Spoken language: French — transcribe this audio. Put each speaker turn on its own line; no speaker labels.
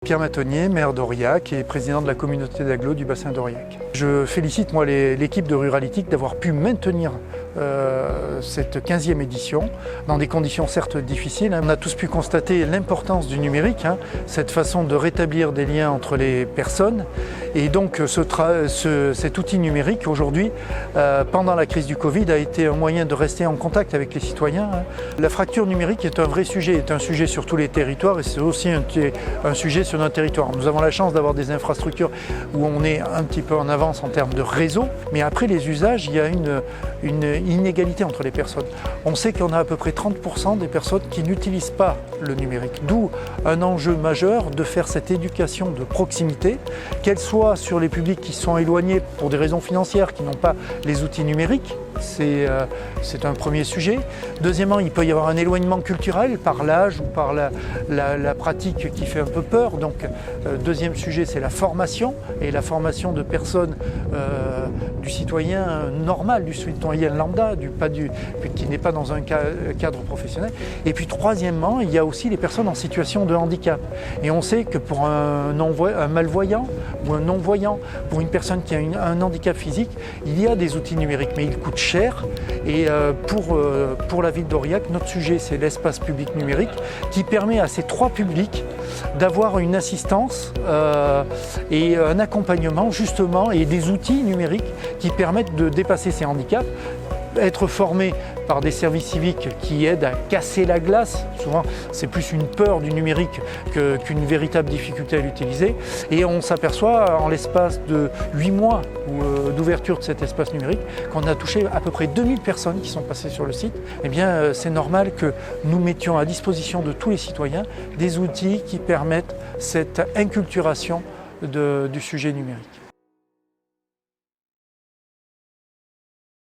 Pierre Matonnier, maire d'Aurillac et président de la communauté d'agglo du bassin d'Aurillac. Je félicite l'équipe de Ruralytique d'avoir pu maintenir cette 15e édition dans des conditions certes difficiles. On a tous pu constater l'importance du numérique, cette façon de rétablir des liens entre les personnes. Et donc cet outil numérique aujourd'hui, pendant la crise du Covid, a été un moyen de rester en contact avec les citoyens. La fracture numérique est un vrai sujet, est un sujet sur tous les territoires et c'est aussi un sujet sur notre territoire. Nous avons la chance d'avoir des infrastructures où on est un petit peu en avance en termes de réseau, mais après les usages, il y a une inégalité entre les personnes. On sait qu'on a à peu près 30% des personnes qui n'utilisent pas le numérique, d'où un enjeu majeur de faire cette éducation de proximité, qu'elle soit sur les publics qui sont éloignés pour des raisons financières, qui n'ont pas les outils numériques. C'est un premier sujet. Deuxièmement, il peut y avoir un éloignement culturel par l'âge ou par la pratique qui fait un peu peur. Donc, deuxième sujet, c'est la formation et la formation de personnes, du citoyen normal, du citoyen lambda, qui n'est pas dans un cadre professionnel. Et puis troisièmement, il y a aussi les personnes en situation de handicap. Et on sait que pour un malvoyant ou un non-voyant, pour une personne qui a un handicap physique, il y a des outils numériques, mais ils coûtent cher. Et pour la ville d'Aurillac, notre sujet, c'est l'espace public numérique qui permet à ces trois publics d'avoir une assistance et un accompagnement justement et des outils numériques qui permettent de dépasser ces handicaps, être formés par des services civiques qui aident à casser la glace. Souvent, c'est plus une peur du numérique qu'une véritable difficulté à l'utiliser. Et on s'aperçoit en l'espace de 8 mois d'ouverture de cet espace numérique qu'on a touché à peu près 2000 personnes qui sont passées sur le site. Eh bien, c'est normal que nous mettions à disposition de tous les citoyens des outils qui permettent cette inculturation du sujet numérique.